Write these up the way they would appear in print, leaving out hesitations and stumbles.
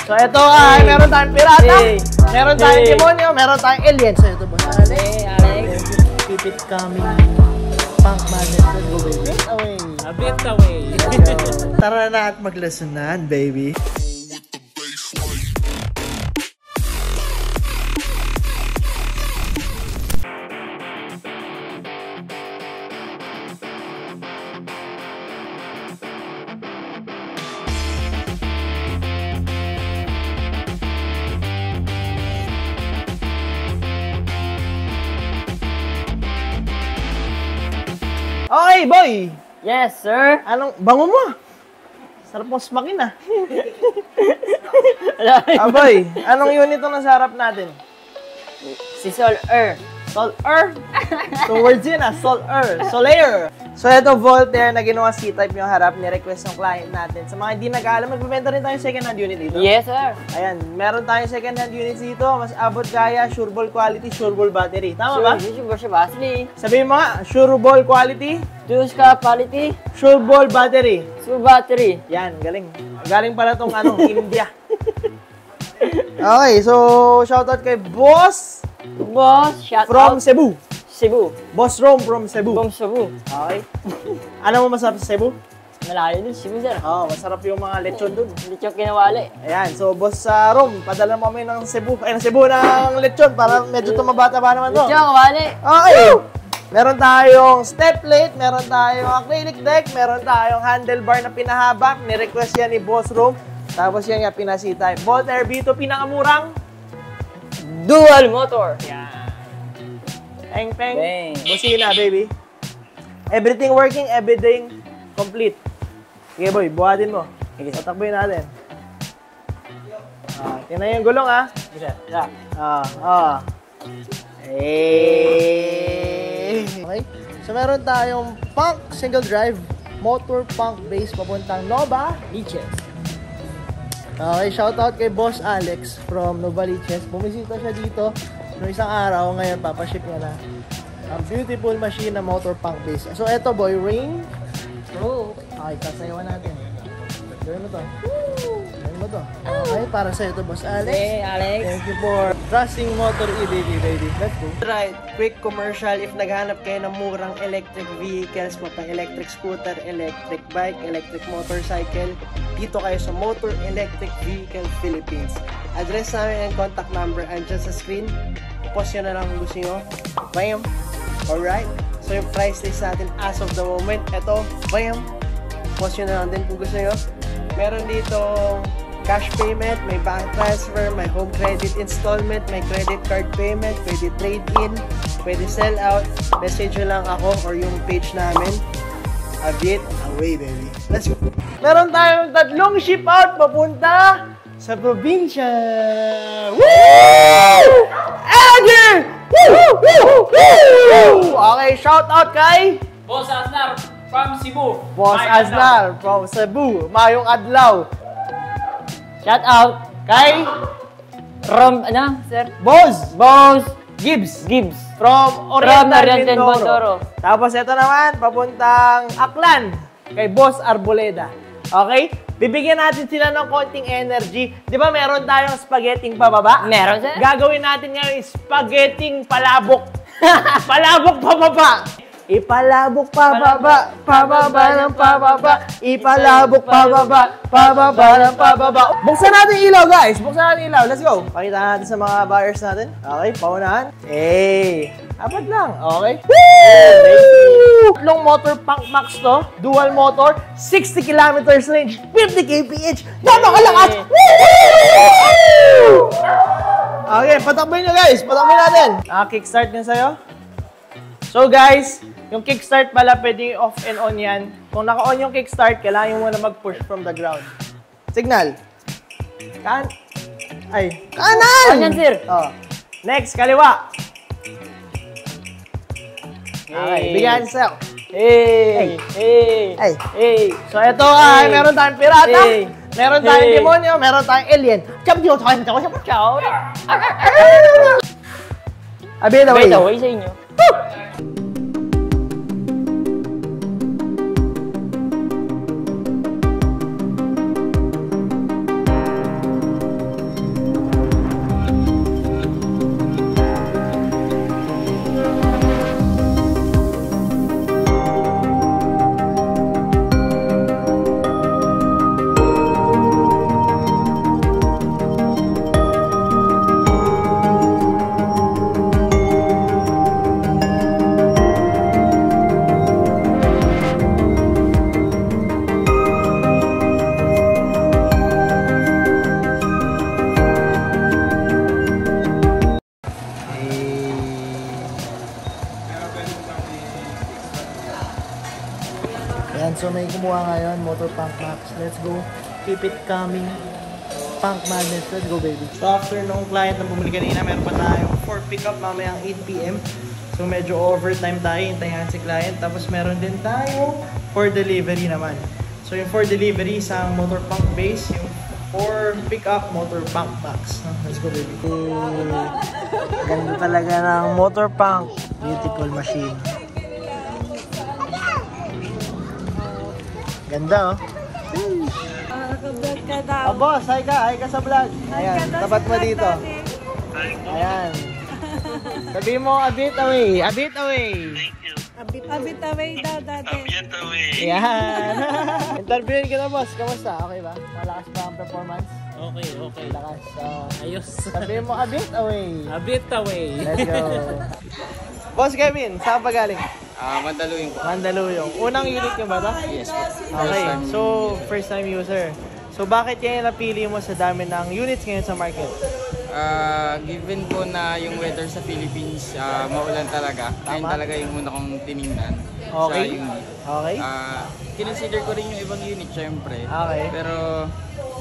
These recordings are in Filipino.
So ito ay meron tayong pirata, meron tayong demonyo, meron tayong alien. So ito boss Alex. Keep it coming. Punk madness. Let's go baby. Away. A bit away. Tara na at maglesonan baby. Okay, boy! Yes, sir! Anong, bango mo? Sarap mong smakin, ah. Boy, anong unit itong nasa harap natin? Si Sol-er. Sol-er? Two words yun, ah. Sol-er. Solayer. So, ito, Voltaire na ginawa C-type yung harap, ni-request ng client natin. Sa mga hindi nag-aalam, magbibenta rin tayo second-hand unit dito. Yes, sir! Ayan, meron tayong second-hand units dito. Mas abot kaya, sureball quality, sureball battery. Tama ba? Sure, sure, Basli. Sabihin mo nga, sureball quality, Juska quality, sureball battery. super battery. Yan, galing. Galing pala tong ano, India. Okay, so shoutout kay Boss Boss, shout from out. Cebu. Cebu. Boss Rome from Cebu. From Cebu. Okay. Ano mo masarap sa Cebu? Malayo din, Cebu, sir. Oo, masarap yung mga lechon dun. Lechon kinawali. Ayan, so Boss Rome, padala mo kami ng Cebu. Ay, ng Cebu ng lechon para medyo tumabata pa naman to. Lechon kinawali. Okay. Meron tayong step plate, meron tayong acrylic deck, meron tayong handlebar na pinahaba. Ni-request yan ni Boss Rome. Tapos yan nga, pinasita. Voltaire B2, pinakamurang Dual motor. yan. Peng, peng. Bang. Busina, baby. Everything working, everything complete. Sige, boy, buhatin mo. Sige, tatakboy natin. Tingnan yung gulong, ha? Yeah. Okay. So, meron tayong punk single drive, motor punk base papuntang Nova Liches. Okay, shoutout kay Boss Alex from Nova Liches. Bumisita siya dito noong isang araw. Ngayon, papaship niya na ang beautiful machine na motor punk base. So, eto boy, rain. Oh. Okay, kasayawan natin. Gawin mo to. Gawin mo to. Okay, para sa'yo to, Boss Alex. Hey, Alex. Thank you for trusting Motor EDV, baby. Let's go. Right, quick commercial. If naghanap kayo ng murang electric vehicles, electric scooter, electric bike, electric motorcycle, dito kayo sa Motor Electric Vehicle Philippines. Address namin and contact number andyan sa screen. Post nyo na lang kung gusto nyo. Bam! Alright? So yung price list natin as of the moment, eto, bam! Post nyo na lang din kung gusto nyo. Meron dito cash payment, may bank transfer, may home credit installment, may credit card payment, pwede trade-in, pwede sell out. Message nyo lang ako or yung page namin. A bit away, baby. Let's go. Meron tayong tatlong ship out papunta sa probinsya. Woo! Energy! Woo! Woo! Woo! Okay, shout out kay Boss Aznar from Cebu. Boss Aznar from Cebu. Mayong adlaw. Shout out Kay from, ano, sir? Boss Boss Gibbs Gibbs. from From Oriental Oriental Mindoro. Mindoro. Tapos ito naman, papuntang Aklan kay Boss Arboleda. Okay? Bibigyan natin sila ng konting energy. Di ba meron tayong spaghetting pababa? Meron, sir? Gagawin natin ngayon is spaghetting palabok. Palabok pababa. Ipalabok pababa, pababa ng pababa. Ipalabok pababa, pababa ng pababa. Buksan natin yung ilaw, guys. Buksan natin yung ilaw. Let's go. Pakita natin sa mga buyers natin. Okay, paunahan. Hey, apat lang. Okay. Woo! Tatlong motor punk max to. Dual motor, 60 kilometers range, 50 kph. Napakalakas! Woo! Okay, patakboy nyo, guys. Patakboy natin. Kickstart nyo sa'yo. So guys, yung kickstart pala pwedeng off and on yan. Kung naka-on yung kickstart, kailangan mo na mag-push from the ground. Signal. Kanan. Kanan, sir. Oh. Next, kaliwa. Okay, bigyan sa'yo. Hey! Hey! Ay. Hey! So ito ay meron tayong pirata, Hey. meron tayong Hey. demonyo, meron tayong alien. Ciao! Abi the way. Wait, away sa inyo. ngayon, Motor Punk Max. Let's go. Keep it coming. Punk Madness. Let's go, baby. So, after nung client na bumili kanina, meron pa tayo for pickup mamayang 8 PM. So, medyo overtime tayo. Hintayan si client. Tapos, meron din tayo for delivery naman. So, yung for delivery, isang Motor Punk base. Yung for pickup, Motor Punk Max. Let's go, baby. Ganda talaga ng Motor Punk. Beautiful machine. Ganda, oh. Naka-vlog ka daw. Oh, boss, hi ka sa vlog. Ayan, tapat mo dito. Ayan. Sabi mo, a bit away. A bit away. Abit away daw dati. Ayan. Interviewin kita, boss. Kamusta? Okay ba? Malakas ba ang performance? Okay. Malakas. Ayos. Sabi mo, a bit away. A bit away. Let's go. Boss Kevin, saan pa galing? Mandaluyong po. Mandaluyong. Unang unit nyo ba ito? Yes po. Okay, so first time user. So bakit kaya napili mo sa dami ng units ngayon sa market? Given po na yung weather sa Philippines, maulan talaga. Ayun talaga yung una kong tinignan Okay. sa unit. Okay? Kinonsider ko rin yung ibang unit syempre. Okay. Pero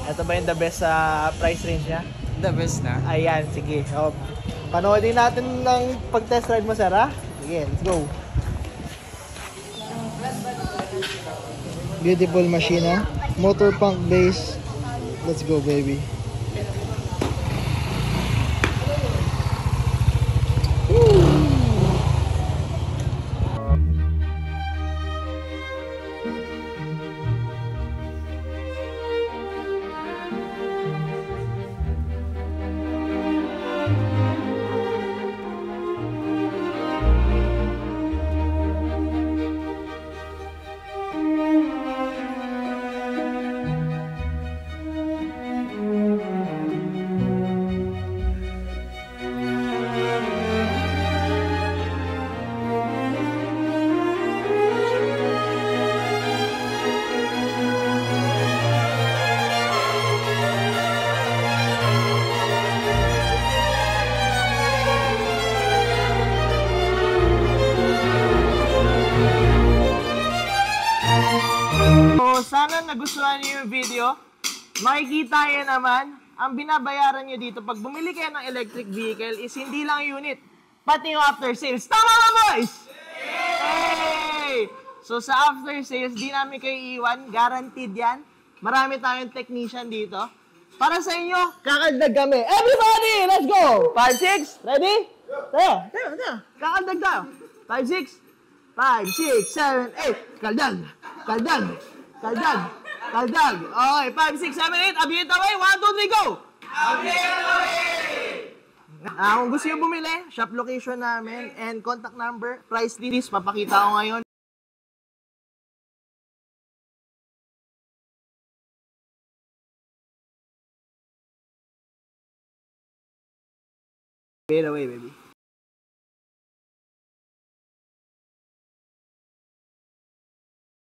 Ito ba yung the best sa price range niya? the best na. Ayan, sige. So, panoodin natin ng pag-test ride mo, sir, ha? Sige, let's go. Beautiful machine, ha? Motor Punk base. Let's go, baby. So, sana nagustuhan niyo yung video. Makikita niyo naman, ang binabayaran niyo dito pag bumili kayo ng electric vehicle is hindi lang unit, pati yung after sales. Tama ba, boys? Hey! So, sa after sales, di namin kayo iiwan. Guaranteed yan. Marami tayong technician dito. Para sa inyo, kakagdag kami. Everybody, let's go! 5, 6, ready? Tayo. Kakagdag tayo. 5, 6, 5, 6, 7, 8. Kaldag. Okay, 5, 6, 7, 8. Abiyet away. 1, 2, 3, go! Abiyet away! Kung gusto nyo bumili, shop location namin and contact number, price list, papakita ko ngayon. Abiyet away, baby.